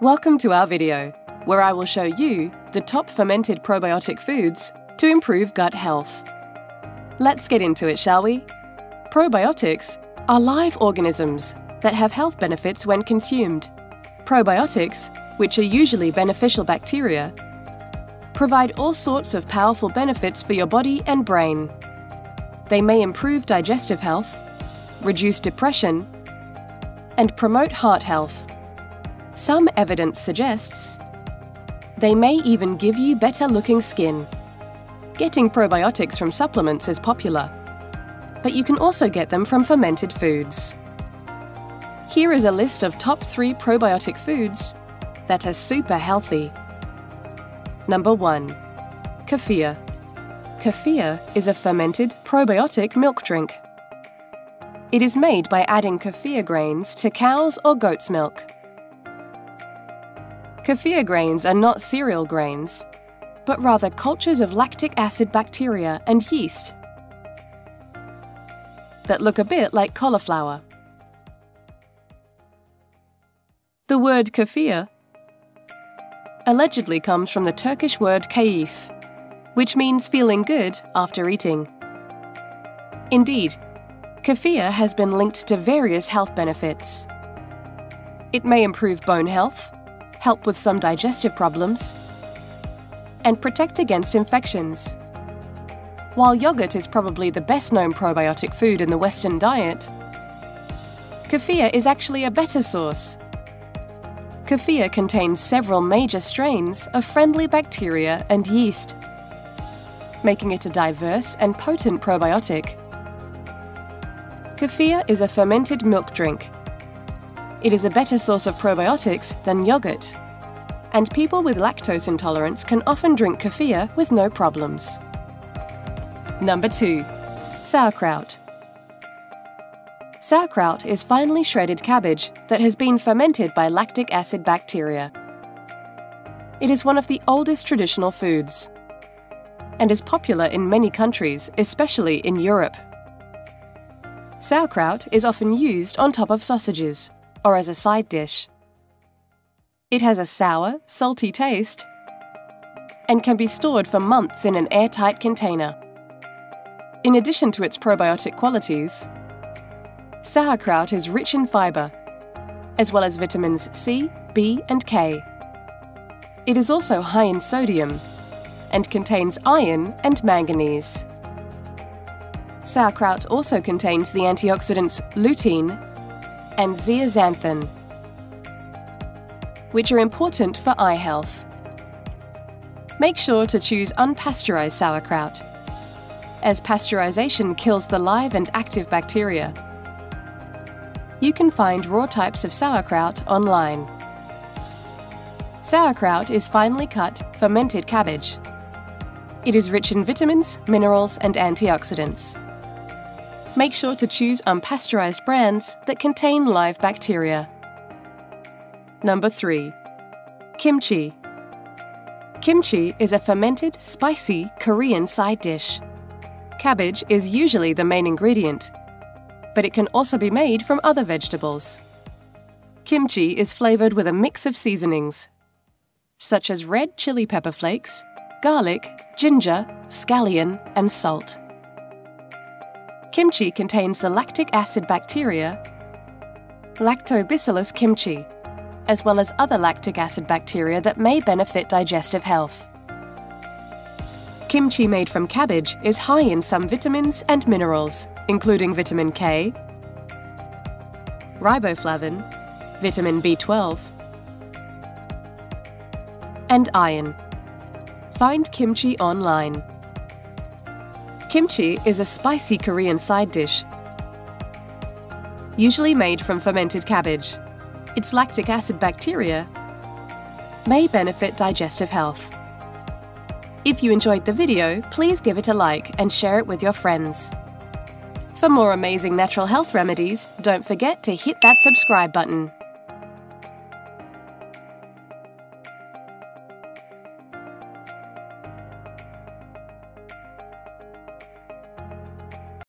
Welcome to our video, where I will show you the top fermented probiotic foods to improve gut health. Let's get into it, shall we? Probiotics are live organisms that have health benefits when consumed. Probiotics, which are usually beneficial bacteria, provide all sorts of powerful benefits for your body and brain. They may improve digestive health, reduce depression, and promote heart health. Some evidence suggests they may even give you better-looking skin. Getting probiotics from supplements is popular, but you can also get them from fermented foods. Here is a list of top 3 probiotic foods that are super healthy. Number 1. Kefir. Kefir is a fermented probiotic milk drink. It is made by adding kefir grains to cow's or goat's milk. Kefir grains are not cereal grains, but rather cultures of lactic acid bacteria and yeast that look a bit like cauliflower. The word kefir allegedly comes from the Turkish word keyif, which means feeling good after eating. Indeed, kefir has been linked to various health benefits. It may improve bone health, help with some digestive problems, and protect against infections. While yogurt is probably the best-known probiotic food in the Western diet, kefir is actually a better source. Kefir contains several major strains of friendly bacteria and yeast, making it a diverse and potent probiotic. Kefir is a fermented milk drink. It is a better source of probiotics than yogurt, and people with lactose intolerance can often drink kefir with no problems. Number 2. Sauerkraut. Sauerkraut is finely shredded cabbage that has been fermented by lactic acid bacteria. It is one of the oldest traditional foods and is popular in many countries, especially in Europe. Sauerkraut is often used on top of sausages or as a side dish. It has a sour, salty taste and can be stored for months in an airtight container. In addition to its probiotic qualities, sauerkraut is rich in fiber, as well as vitamins C, B, and K. It is also high in sodium and contains iron and manganese. Sauerkraut also contains the antioxidants lutein and zeaxanthin, which are important for eye health. Make sure to choose unpasteurized sauerkraut, as pasteurization kills the live and active bacteria. You can find raw types of sauerkraut online. Sauerkraut is finely cut, fermented cabbage. It is rich in vitamins, minerals, and antioxidants. Make sure to choose unpasteurized brands that contain live bacteria. Number 3. Kimchi. Kimchi is a fermented, spicy Korean side dish. Cabbage is usually the main ingredient, but it can also be made from other vegetables. Kimchi is flavored with a mix of seasonings, such as red chili pepper flakes, garlic, ginger, scallion, and salt. Kimchi contains the lactic acid bacteria Lactobacillus kimchi, as well as other lactic acid bacteria that may benefit digestive health. Kimchi made from cabbage is high in some vitamins and minerals, including vitamin K, riboflavin, vitamin B12, and iron. Find kimchi online. Kimchi is a spicy Korean side dish, usually made from fermented cabbage. Its lactic acid bacteria may benefit digestive health. If you enjoyed the video, please give it a like and share it with your friends. For more amazing natural health remedies, don't forget to hit that subscribe button.